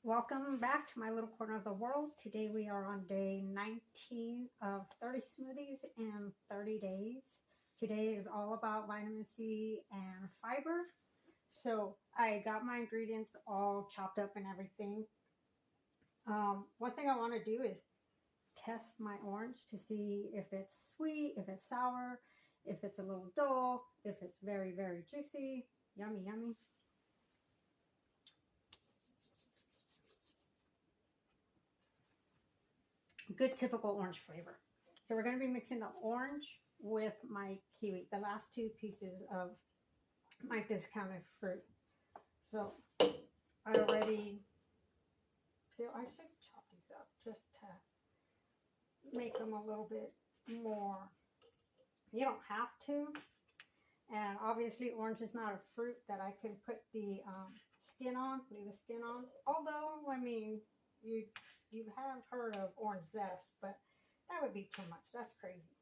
Welcome back to my little corner of the world. Today we are on day 19 of 30 smoothies in 30 days. Today is all about vitamin C and fiber. So I got my ingredients all chopped up and everything. One thing I want to do is test my orange to see if it's sweet, if it's sour, if it's a little dull, if it's very, very juicy. Yummy, yummy. Good typical orange flavor. So we're going to be mixing the orange with my kiwi, the last two pieces of my discounted fruit. So I already feel I should chop these up just to make them a little bit more. You don't have to. And obviously orange is not a fruit that I can put the skin on, leave the skin on. Although, I mean, you have heard of orange zest, but that would be too much. That's crazy.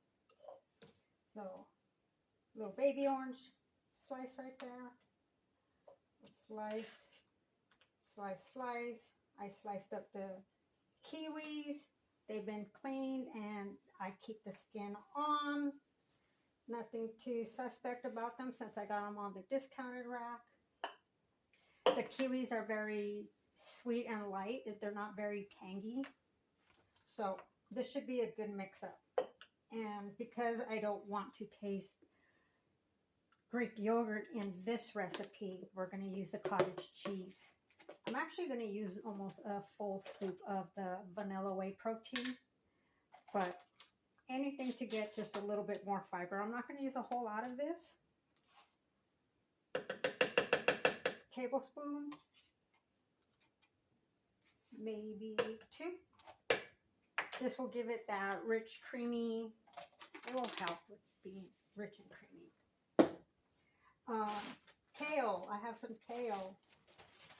So, little baby orange slice right there. Slice, slice, slice. I sliced up the kiwis. They've been cleaned and I keep the skin on. Nothing too suspect about them since I got them on the discounted rack. The kiwis are very sweet and light. They're not very tangy. So this should be a good mix-up. And because I don't want to taste Greek yogurt in this recipe, we're going to use the cottage cheese. I'm actually going to use almost a full scoop of the vanilla whey protein. But anything to get just a little bit more fiber. I'm not going to use a whole lot of this. Tablespoon. Maybe 2. This will give it that rich, creamy. It will help with being rich and creamy. Kale. I have some kale.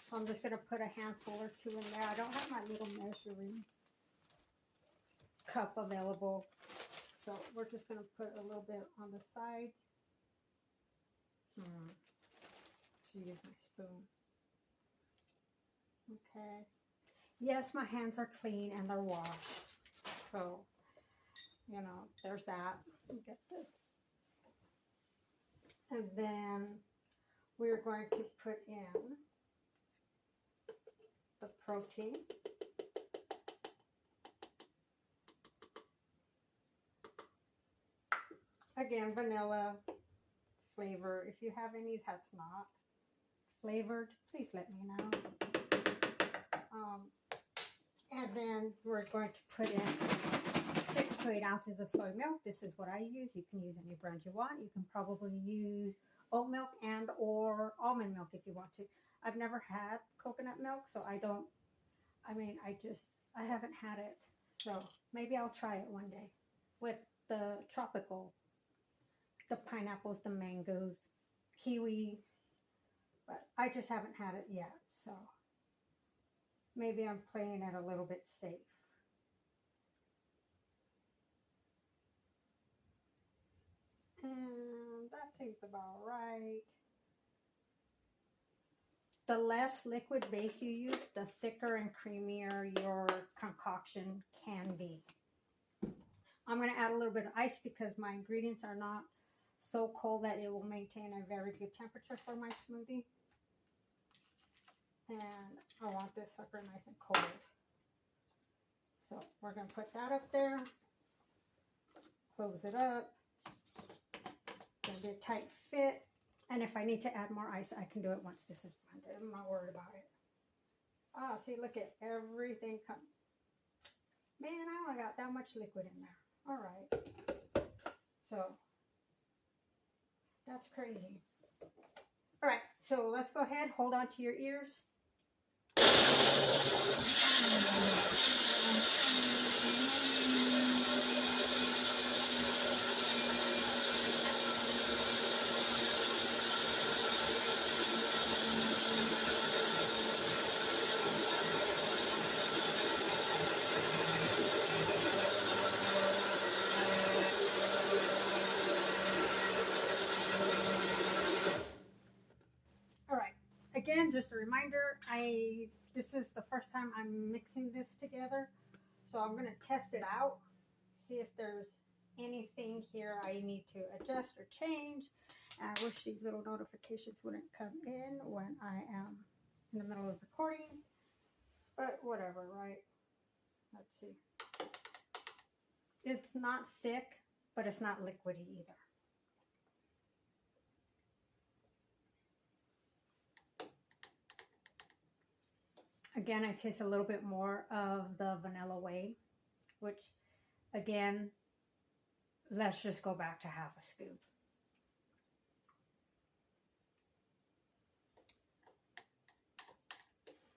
So I'm just going to put a handful or 2 in there. I don't have my little measuring cup available. So we're just going to put a little bit on the sides. Should use my spoon. Okay. Yes, my hands are clean and they're washed. So, you know, there's that. Get this. And then we're going to put in the protein. Again, vanilla flavor. If you have any that's not flavored, please let me know. And then we're going to put in 6 to 8 ounces of soy milk. This is what I use. You can use any brand you want. You can probably use oat milk and or almond milk if you want to. I've never had coconut milk, so I haven't had it. So maybe I'll try it one day with the tropical, the pineapples, the mangoes, kiwi, but I just haven't had it yet. So maybe I'm playing it a little bit safe. And that seems about right. The less liquid base you use, the thicker and creamier your concoction can be. I'm going to add a little bit of ice because my ingredients are not so cold that it will maintain a very good temperature for my smoothie. And I want this sucker nice and cold. So we're going to put that up there. Close it up. Gonna be a tight fit. And if I need to add more ice, I can do it once this is blended. I'm not worried about it. Ah, see, look at everything come. Man, I only got that much liquid in there. All right. So that's crazy. All right, so let's go ahead. Hold on to your ears. Again, just a reminder, here, this is the first time I'm mixing this together. So I'm going to test it out, see if there's anything here I need to adjust or change. And I wish these little notifications wouldn't come in when I am in the middle of recording. But whatever, right? Let's see. It's not thick, but it's not liquidy either. Again, I taste a little bit more of the vanilla whey, which, again, let's just go back to half a scoop.